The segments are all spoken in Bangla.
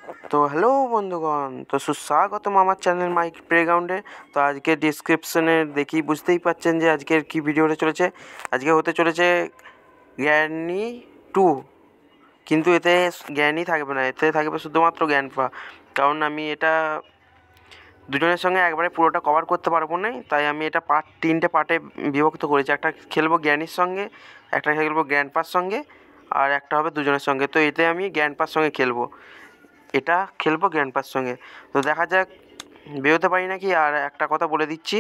তো হ্যালো বন্ধুগণ, তো সুস্বাগতম আমার চ্যানেল মাইক প্লেগ্রাউন্ডে। তো আজকে ডিসক্রিপশনে দেখি বুঝতেই পাচ্ছেন যে আজকের কি ভিডিও হতে চলেছে। আজকে হতে চলেছে জ্ঞানী 2, কিন্তু এতে জ্ঞানই থাকবে না, এতে থাকবে শুধুমাত্র জ্ঞানপা। কারণ আমি এটা দুজনের সঙ্গে একবারে পুরোটা কভার করতে পারবো না, তাই আমি এটা তিনটে পার্টে বিভক্ত করেছি। একটা খেলবো জ্ঞানীর সঙ্গে, একটা খেলবো জ্ঞানপার সঙ্গে, আর একটা হবে দুজনের সঙ্গে। তো এতে আমি জ্ঞানপার সঙ্গে খেলবো, এটা খেলবো জ্ঞানপার সঙ্গে। তো দেখা যাক বেরোতে পারি নাকি। আর একটা কথা বলে দিচ্ছি,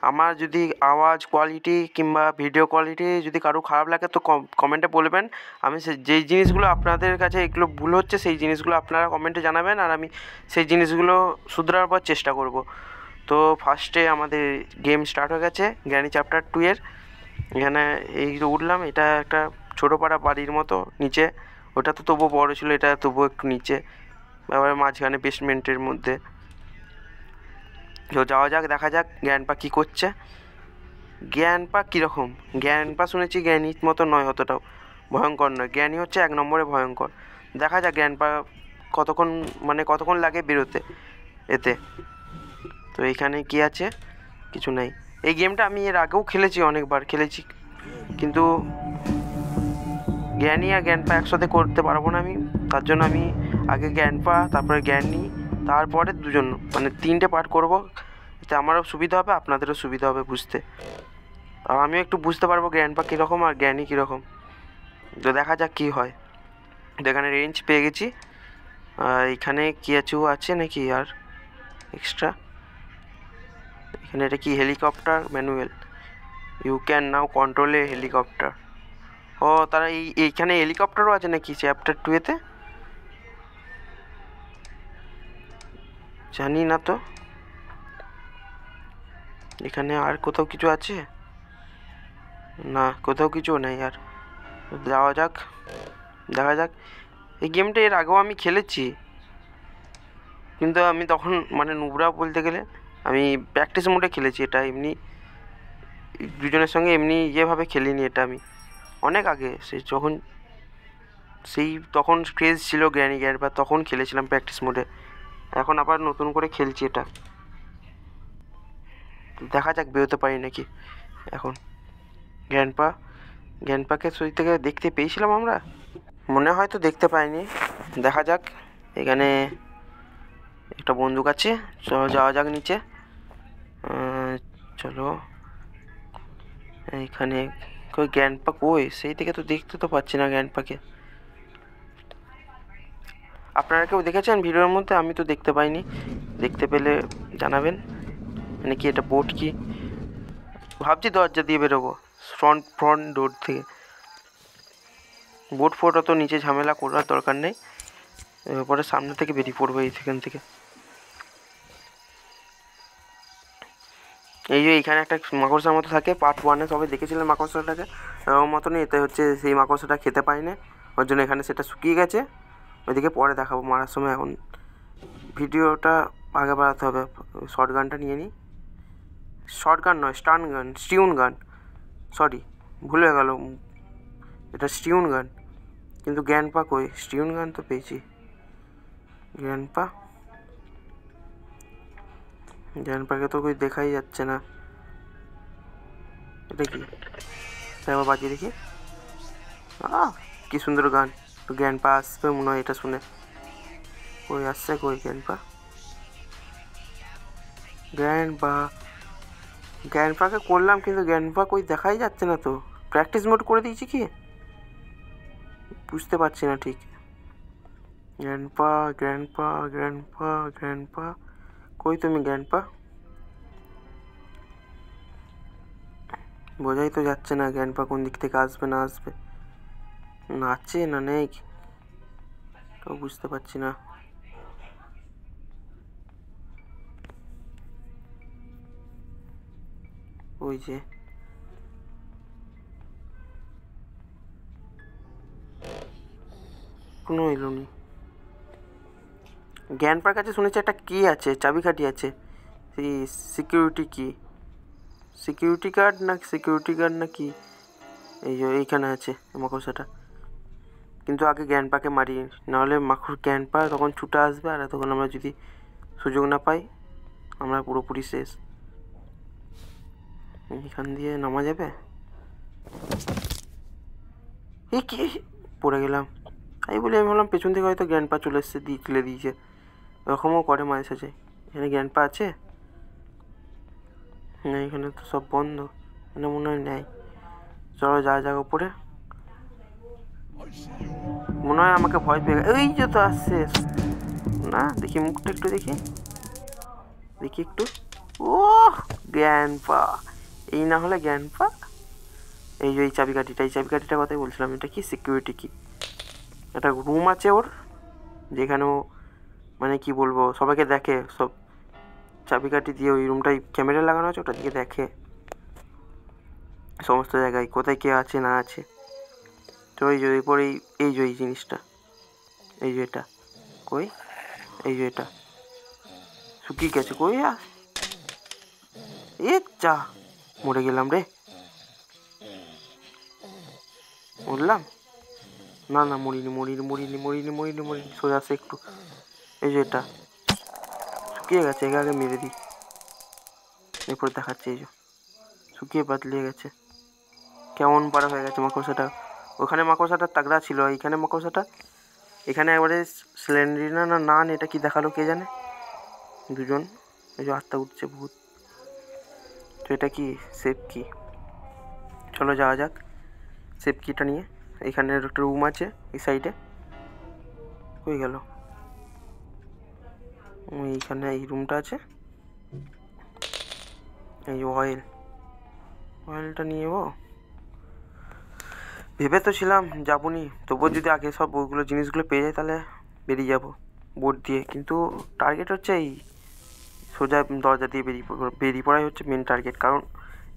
আমার যদি আওয়াজ কোয়ালিটি কিংবা ভিডিও কোয়ালিটি যদি কারো খারাপ লাগে তো কমেন্টে বলবেন। আমি যেই জিনিসগুলো আপনাদের কাছে এগুলো ভুল হচ্ছে সেই জিনিসগুলো আপনারা কমেন্টে জানাবেন, আর আমি সেই জিনিসগুলো শুধরাবার চেষ্টা করব। তো ফার্স্টে আমাদের গেম স্টার্ট হয়ে গেছে জ্ঞানী চ্যাপ্টার 2 এর। এখানে এই যে উঠলাম, এটা একটা ছোটো পাড়া বাড়ির মতো নিচে, ওটা তো তবুও বড়ো ছিল, এটা তবুও একটু নিচে, এবারে মাঝখানে বেসমেন্টের মধ্যে। তো যাওয়া যাক, দেখা যাক জ্ঞানপা কী করছে। জ্ঞানপা কীরকম? জ্ঞানপা শুনেছি জ্ঞানীর মতো নয়, অতটাও ভয়ঙ্কর নয়। জ্ঞানী হচ্ছে 1 নম্বরে ভয়ঙ্কর। দেখা যাক জ্ঞানপা কতক্ষণ লাগে বেরোতে এতে। তো এইখানে কি আছে? কিছু নাই। এই গেমটা আমি এর আগেও খেলেছি, অনেকবার খেলেছি, কিন্তু জ্ঞানী আর জ্ঞানপা একসাথে করতে পারবো না আমি। তার জন্য আমি আগে জ্ঞানপা, তারপরে জ্ঞানী, তারপরে দুজন, 3টে পার্ট করব। এতে আমারও সুবিধা হবে, আপনাদেরও সুবিধা হবে বুঝতে, আর আমিও একটু বুঝতে পারবো জ্ঞানপা কীরকম আর জ্ঞানী কীরকম। তো দেখা যাক কী হয়। তো এখানে রেঞ্জ পেয়ে গেছি। আর এখানে কিছু আছে নাকি আর এক্সট্রা? এখানে এটা কি? Helicopter manual, you can now control a helicopter. ও, তারা এইখানে হেলিকপ্টারও আছে নাকি চ্যাপ্টার 2-তে? জানি না তো। এখানে আর কোথাও কিছু আছে? না, কোথাও কিছু নেই আর। যাওয়া যাক, দেখা যাক। এই গেমটা এর আগেও আমি খেলেছি, কিন্তু আমি তখন নুবরা বলতে গেলে আমি প্র্যাকটিস মোডে খেলেছি এটা। এমনি দুজনের সঙ্গে এমনি ইয়েভাবে খেলিনি এটা। আমি অনেক আগে, তখন ক্রেজ ছিল জ্ঞানপা, তখন খেলেছিলাম প্র্যাকটিস মোডে। এখন আবার নতুন করে খেলছি এটা। দেখা যাক বেরোতে পারি নাকি এখন। জ্ঞানপাকে শরীর থেকে দেখতে পেয়েছিলাম আমরা, মনে হয় তো দেখতে পাইনি। দেখা যাক। এখানে একটা বন্দুক আছে, চলো যাওয়া যাক নিচে। চলো। এইখানে কই জ্ঞানপা? কই? সেই থেকে তো দেখতে তো পাচ্ছি না জ্ঞানপাকে। আপনারা কেউ দেখেছেন ভিডিওর মধ্যে? আমি তো দেখতে পাইনি, দেখতে পেলে জানাবেন। কি এটা বোট? কি ভাবছি দরজা দিয়ে বেরোবো, ফ্রন্ট ডোর থেকে। বোট ফোট অত নিচে ঝামেলা করার দরকার নেই, পরে সামনে থেকে বেরিয়ে পড়বো এইখান থেকে। এই যে এইখানে একটা মাকড়সার মতো থাকে, পার্ট 1-এ সবাই দেখেছিলেন মাকড়সাটাকে, ওর মতনই এতে হচ্ছে সেই মাকড়সাটা খেতে পাই না, ওর জন্য এখানে সেটা শুকিয়ে গেছে। ওইদিকে পরে দেখাবো মারার সময়। এখন ভিডিওটা আগে বাড়াতে হবে। শর্ট গানটা নিয়ে নিই। শর্ট গান নয়, স্টিউন গান, সরি ভুল হয়ে গেল, এটা স্টিউন গান। কিন্তু জ্ঞানপা কই? স্টিউন গান তো পেয়েছি। জ্ঞানপাকে তো কই দেখাই যাচ্ছে না। এটা কি? আবার বাজিয়ে দেখি। কি সুন্দর গান। তো জ্ঞানপা আসবে মনে হয় এটা শুনে। কই আসছে? কই জ্ঞানপাকে করলাম, কিন্তু জ্ঞানপা কই দেখাই যাচ্ছে না তো। প্র্যাকটিস মোড করে দিয়েছি কি বুঝতে পারছি না ঠিক। জ্ঞানপা কই তুমি জ্ঞানপা? বোঝাই তো যাচ্ছে না জ্ঞানপা কোন দিক থেকে আসবে না আসবে, না আছে না নেই তো বুঝতে পারছি না। ওই যে কোনো এলো নি। জ্ঞানপার কাছে শুনেছি একটা কি আছে, চাবিকাঠি আছে, সেই সিকিউরিটি গার্ড না কি? এই যে এইখানে আছে মাকড়সাটা। কিন্তু আগে গ্র্যান্ডপাকে মারি, নাহলে মাখুর গ্র্যান্ডপা তখন ছুটে আসবে, আর তখন আমরা যদি সুযোগ না পাই আমরা পুরোপুরি শেষ। এখান দিয়ে নামা যাবে? এই কি পড়ে গেলাম। তাই বলি আমি ভাবলাম পেছন থেকে হয়তো গ্র্যান্ডপা চলে এসছে, দিয়ে তুলে দিয়েছে। এরকমও করে মাঝে সাঝে। এখানে গ্র্যান্ডপা আছে না? এখানে তো সব বন্ধ, এখানে মনে হয় নেই। চলো যা যাক উপরে। মনে হয় আমাকে ভয় পেয়ে এই যে তো আসছে না, দেখি মুখটা একটু দেখি একটু। ও গ্র্যান্ডপা, এই না হলে গ্র্যান্ডপা। এই যে এই চাবিকাঠিটার কথাই বলছিলাম। এটা কি সিকিউরিটি কি? একটা রুম আছে ওর, যেখানে ও মানে কি বলবো সবাইকে দেখে, সব চাবিকাঠি দিয়ে ওই রুমটায় ক্যামেরা লাগানো আছে, ওটা দিকে দেখে সমস্ত জায়গায় কোথায় কে আছে না আছে। তো এই যে এরপর এই যে এই জিনিসটা, এই যে এটা কই, এই যে এটা শুকিয়ে গেছে কই। চা মরে গেলাম রে। মরলাম না? না মরিনি। সোজা আছে একটু। এই যে এটা শুকিয়ে গেছে, একে আগে মেরে দিই, এরপর দেখাচ্ছে। এই যে শুকিয়ে পাতলিয়ে গেছে, কেমন পারা হয়ে গেছে মাকড়সাটা। ওখানে মাকড়সাটা তাগড়া ছিল, এইখানে মাকড়সাটা এখানে একবারে স্লেন্ডারিনা না নান, এটা কি দেখালো কে জানে। দুজন, এই যে আত্মা উঠছে ভূত। তো এটা কি সেফ কি? চলো যাওয়া যাক সেফ কিটা নিয়ে। এখানে একটা রুম আছে এই সাইডে। কই গেল? এইখানে এই রুমটা আছে। এই অয়েলটা নিয়ে যাবো ভেবে তো ছিলাম যাবনি, তবুও যদি আগে সব ওইগুলো জিনিসগুলো পেয়ে যায় তাহলে বেরিয়ে যাব বোট দিয়ে। কিন্তু টার্গেট হচ্ছে এই সোজা দরজা দিয়ে বেরিয়ে পড়াই হচ্ছে মেন টার্গেট। কারণ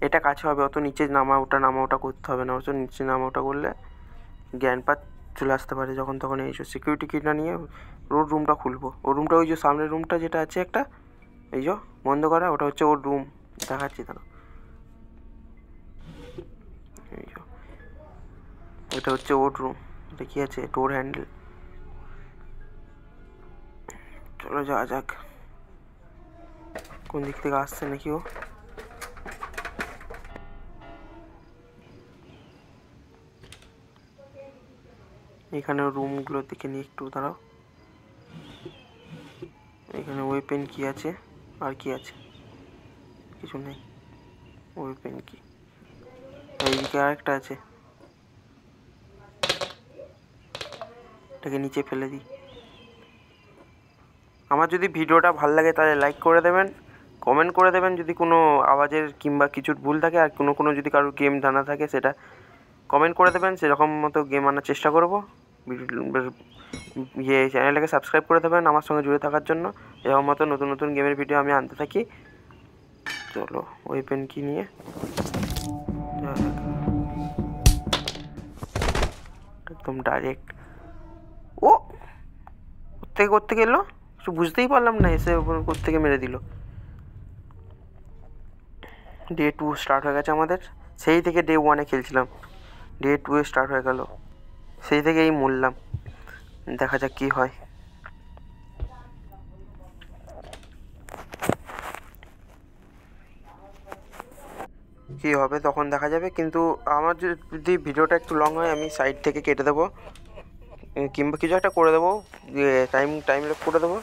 এটা কাছে হবে, অত নিচে নামা ওটা করতে হবে না। অত নিচে নামা ওটা করলে গ্র্যান্ডপা চলে আসতে পারে যখন তখন। এই সিকিউরিটি কিটা নিয়ে ওর রুমটা খুলবো। ওর রুমটা ওই যে সামনের রুমটা যেটা আছে একটা, এই যে বন্ধ করা, ওটা হচ্ছে ওর রুম। দেখাচ্ছি দাঁড়া। এই যে এটা হচ্ছে ওর রুম। এটা কি আছে? ডোর হ্যান্ডেল। চলো যাওয়া যাক। কোন দিক থেকে আসছে নাকি ও? এখানে রুমগুলোর দিকে নিয়ে একটু দাঁড়াও। এখানে ওয়েপেন কি আছে? আর কি আছে? কিছু নেই। ওয়েপেন কি? এইদিকে আরেকটা আছে, এটাকে নিচে ফেলে দিই। আমার যদি ভিডিওটা ভালো লাগে তাহলে লাইক করে দেবেন, কমেন্ট করে দেবেন যদি কোনো আওয়াজের কিংবা কিছুর ভুল থাকে, আর কোনো যদি কারোর গেম জানা থাকে সেটা কমেন্ট করে দেবেন, সেরকম মতো গেম আনার চেষ্টা করবো। চ্যানেলটাকে সাবস্ক্রাইব করে দেবেন আমার সঙ্গে জুড়ে থাকার জন্য। এরকম মতো নতুন নতুন গেমের ভিডিও আমি আনতে থাকি। চলো ওয়েপেন কি নিয়ে একদম ডাইরেক্ট। ও কোত্থেকে এলো কিছু বুঝতেই পারলাম না, এসে কোত্থেকে মেরে দিল। ডে 2 স্টার্ট হয়ে গেছে আমাদের। সেই থেকে ডে 1-এ খেলছিলাম, ডে 2-এ স্টার্ট হয়ে গেল। সেই থেকেই মরলাম। দেখা যাক কী হয়। কী হবে তখন দেখা যাবে। কিন্তু আমার যদি ভিডিওটা একটু লং হয় আমি সাইড থেকে কেটে দেবো, কিংবা কিছু একটা করে দেবো, টাইম ল্যাপস করে দেবো।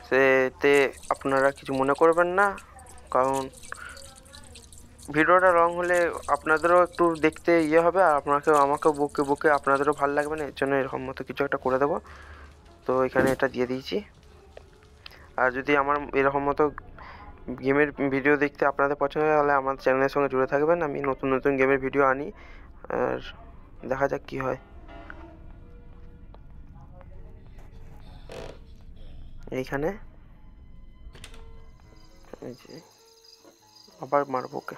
সেতে আপনারা কিছু মনে করবেন না, কারণ ভিডিওটা লং হলে আপনাদেরও একটু দেখতে ইয়ে হবে, আর আমাকেও বকে আপনাদেরও ভালো লাগবে না। এর জন্য এরকম মতো কিছু একটা করে দেবো। তো এখানে এটা দিয়ে দিয়েছি। আর যদি আমার এরকম মতো গেমের ভিডিও দেখতে আপনাদের পছন্দ হয় তাহলে আমার চ্যানেলের সঙ্গে জুড়ে থাকবেন। আমি নতুন নতুন গেমের ভিডিও আনি, আর দেখা যাক কী হয়। এইখানে এই যে আবার মারবো ওকে।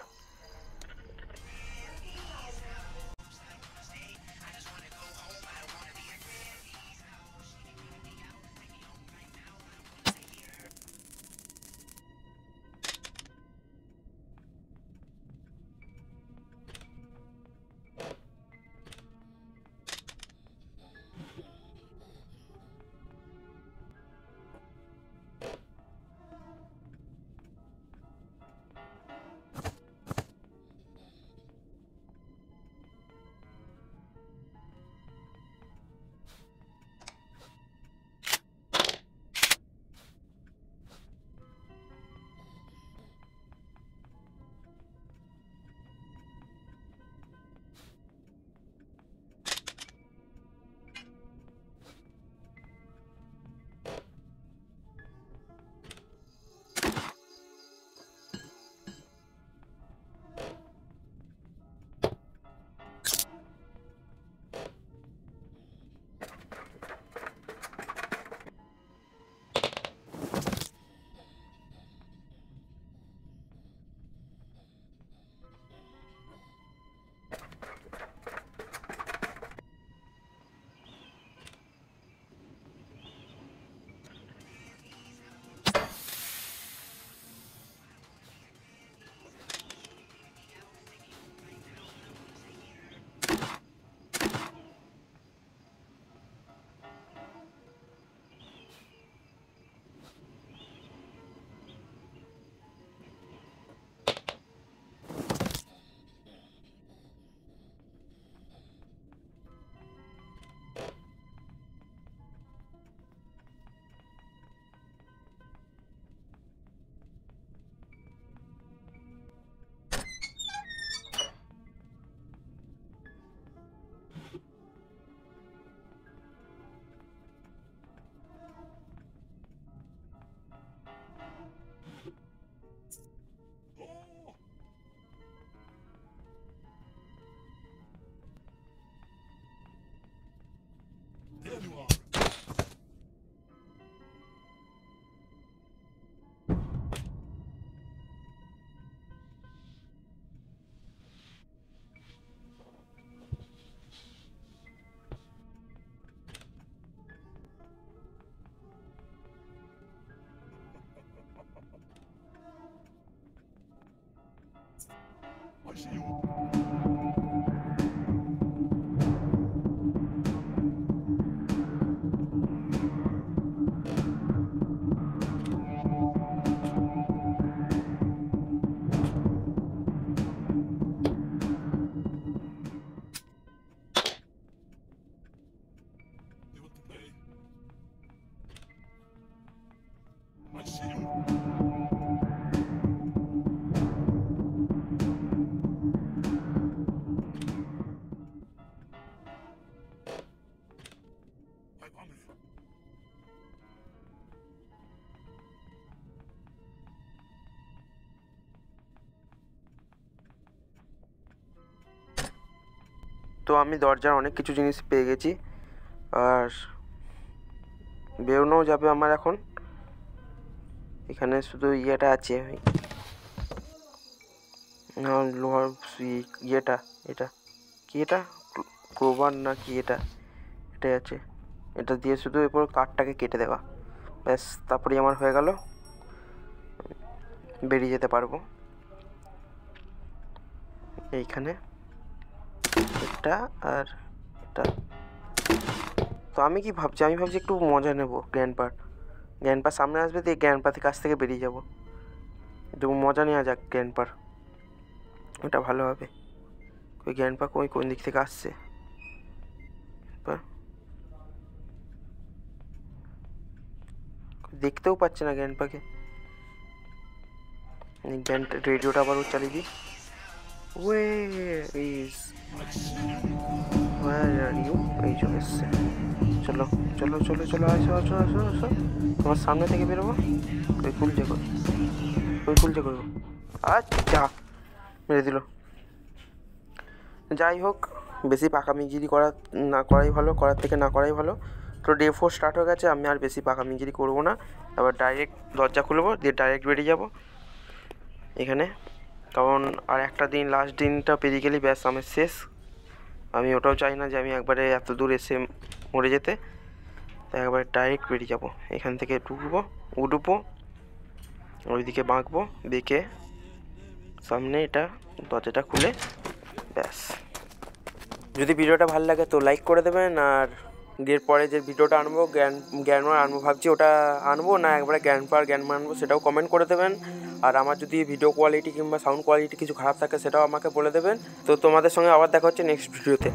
তো আমি দরজার অনেক কিছু জিনিস পেয়ে গেছি, আর বেরোনোও যাবে আমার এখন। এখানে শুধু ইয়েটা আছে, লোহার ইয়েটা, এটা কি, এটা ক্রোবার না কি, এটাই আছে। এটা দিয়ে শুধু এরপর কাঠটাকে কেটে দেওয়া, ব্যাস, তারপরেই আমার হয়ে গেল, বেরিয়ে যেতে পারবো। এইখানে এটা আর এটা। তো আমি কি ভাবছি, আমি ভাবছি একটু মজা নেব গ্র্যান্ডপার সামনে আসবে, দিয়ে গ্র্যান্ডপার কাছ থেকে বেরিয়ে যাব, একটু মজা নেওয়া যাক গ্র্যান্ডপার, ওটা ভালো হবে। ওই গ্র্যান্ডপা কোন দিক থেকে আসছে, দেখতেও পাচ্ছে না গ্র্যান্ডপাকে। রেডিওটা আবার চালিয়ে দিই। এই চলে এসছে, চলো চলো চলো চলো, আসো আসো আসো আসো, তোমার সামনে থেকে বেরোবো। ওই খুলছে করবো, আচ্ছা মেরে দিল। যাই হোক, বেশি পাকামিগিরি করাই ভালো, করার থেকে না করাই ভালো। তো ডে 4 স্টার্ট হয়ে গেছে, আমি আর বেশি পাকামিগিরি করবো না, এবার ডাইরেক্ট দরজা খুলবো, দিয়ে ডাইরেক্ট বেরিয়ে যাবো এখানে। কারণ আর একটা দিন, লাস্ট দিনটা পেরিয়ে গেলেই ব্যাস আমার শেষ। আমি ওটাও চাই না যে আমি একবারে এত দূর এসে মরে যেতে, তাই একবারে ডাইরেক্ট বেরিয়ে যাবো এখান থেকে। উঠবো, ওইদিকে বাঁকবো, বেঁকে সামনে এটা দরজাটা খুলে, ব্যাস। যদি ভিডিওটা ভালো লাগে তো লাইক করে দেবেন, আর এর পরে যে ভিডিওটা আনবো গ্র্যান্ডমা আনবো ভাবছি, ওটা আনবো না একবারে গ্র্যান্ডমা আনবো সেটাও কমেন্ট করে দেবেন। আর আমার যদি ভিডিও কোয়ালিটি কিংবা সাউন্ড কোয়ালিটি কিছু খারাপ থাকে সেটাও আমাকে বলে দেবেন। তো তোমাদের সঙ্গে আবার দেখা হচ্ছে নেক্সট ভিডিওতে।